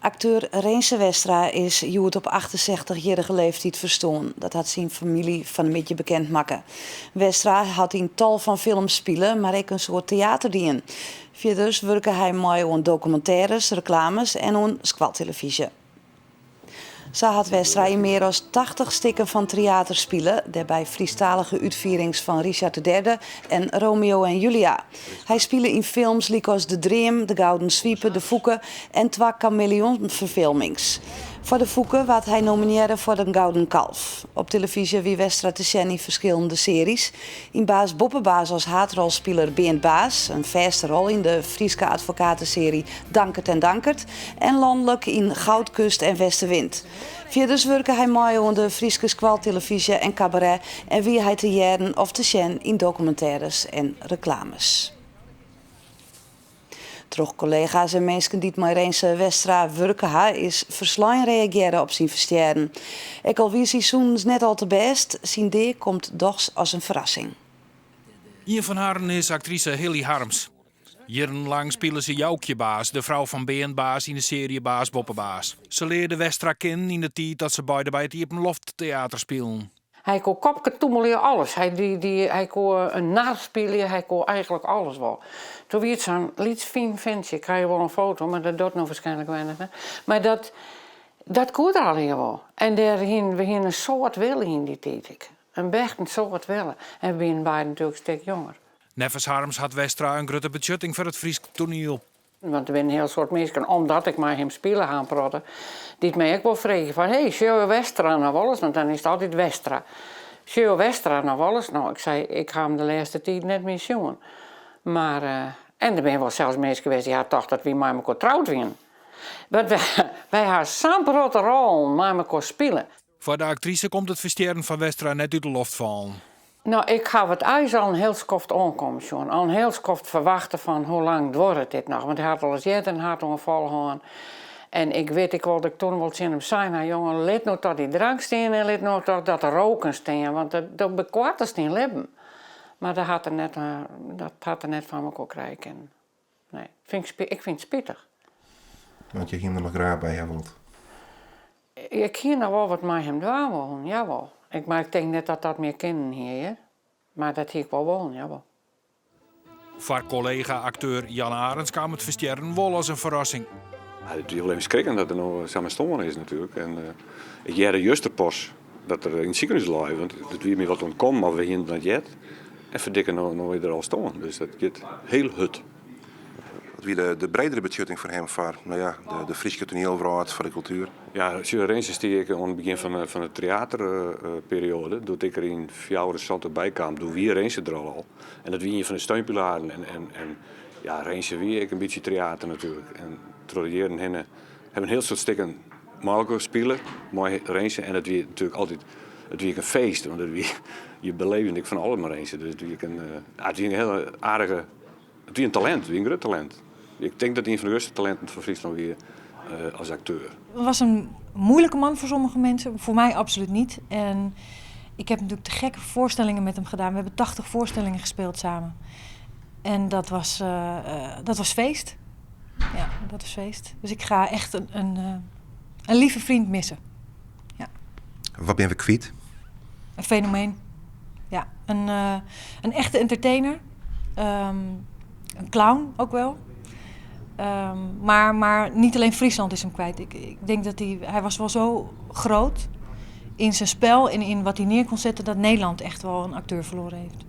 Acteur Reense Westra is joerd op 68-jarige leeftijd verstoorn. Dat had zijn familie van een beetje bekend maken. Westra had in tal van films spelen, maar ook een soort theaterdien. Verder werkte hij mooi aan documentaires, reclames en aan squaltelevisie. Zo had Westra in meer dan 80 stukken van theater spelen, daarbij Friestalige uitvierings van Richard III en Romeo en Julia. Hij speelde in films als De Dream, De Gouden Zwiepen, De Fouke en 2 chameleon-verfilmings. Voor De Fouke werd hij nomineerde voor de Gouden Kalf. Op televisie wie Westra te zien in verschillende series. In Baas Boppenbaas als haatrolspeler Beent Baas, een vaste rol in de Frieske advocatenserie Dankert en Dankert. En landelijk in Goudkust en Westenwind. Verder werkte hij mooi aan de Frieske squaltelevisie en cabaret en wie hij te jaren of te zien in documentaires en reclames. Toch collega's en mensen die met Reense Westra werken is verslaan reageren op zijn versterren. Ik al wie seizoens net al te best, zijn D komt doch als een verrassing. Een van haar is actrice Hilly Harms. Jarenlang spelen ze Joukje Baas, de vrouw van Beent Baas in de serie Baas Boppenbaas. Ze leerde Westra kennen in de tijd dat ze beide bij het Iepenloft-theater spelen. Hij kon kopje toemelen, alles. Hij kon een nar spelen, hij kon eigenlijk alles wel. Toen werd zo'n lietsfijn ventje, ik krijg je wel een foto, maar dat doet nog waarschijnlijk weinig. Hè? Maar dat kon er al hier wel. En we hadden een soort willen in die tijd. Een echt een soort willen. En we waren beiden natuurlijk een stuk jonger. Neffens Harms had Westra een grote budgetting voor het Fries toneel. Want er zijn een heel soort mensen, omdat ik maar hem spelen gaan praten, die mij ook wel vragen van, hey, show je Westra nou wel eens? Want dan is het altijd Westra. Show je Westra nou wel eens? Nou, ik zei, ik ga hem de laatste tijd net meer jongen. Maar, en er zijn wel zelfs mensen geweest die hadden toch dat we met elkaar trouwd waren. Want wij hadden zo'n grote rol met elkaar spelen. Voor de actrice komt het versterren van Westra net uit de loft vallen. Nou, ik ga het ijs al een heel skoft aankomen, John. Al een heel skoft verwachten van hoe lang wordt dit nog. Want hij had al eens eerder een hart ongevallen. En ik wilde ik toen wel zien hem zijn. Nou, jongen, let nou tot die drank staan en let nou tot dat de roken staan. Want dat bekwaart is niet leven. Maar dat had er net van elkaar krijgen. Nee, ik vind het spittig. Want je ging er nog graag bij hebben. Ik ging nog wel wat met hem doen wonen, jawel. Maar ik denk net dat meer kennen hier, hè? Maar dat hier ik wel wonen, jawel. Voor collega-acteur Jan Arends kwam het versterren wel als een verrassing. Ja, het is wel even schrikken dat er nog samen stonden is natuurlijk. En ik jaren juist pas dat er in het ziekenhuis lag, want het weer meer wat ontkomen, maar we gingen dat jet. En verdikken nog weer er al stonden. Dus dat gaat heel hut. Wat wie de bredere budgetting voor hem voor de Friese toneelraad voor de cultuur? Ja, Rens is die ik aan het begin van de theaterperiode, toen ik er in 4 jaar recent bij kwam, toen wie Rens er al. En dat wie een van de steunpilaren. En ja, Rens weer ik een beetje theater natuurlijk. En tradieren hen hebben een heel soort stukken mogelijk spelen, mooi Rens. En dat wie natuurlijk altijd het wie een feest, want dat wie je beleving van allemaal Rens. Dus het wie een heel aardige, het wie een talent, wie een groot talent. Ik denk dat hij een van de grootste talenten van Friesland weer als acteur. Het was een moeilijke man voor sommige mensen, voor mij absoluut niet. En ik heb natuurlijk te gekke voorstellingen met hem gedaan. We hebben 80 voorstellingen gespeeld samen. En dat was feest. Ja, dat was feest. Dus ik ga echt een lieve vriend missen. Ja. Wat ben je kwijt? Een fenomeen. Ja, een echte entertainer. Een clown ook wel. Maar niet alleen Friesland is hem kwijt. Ik denk dat hij was wel zo groot in zijn spel en in wat hij neer kon zetten dat Nederland echt wel een acteur verloren heeft.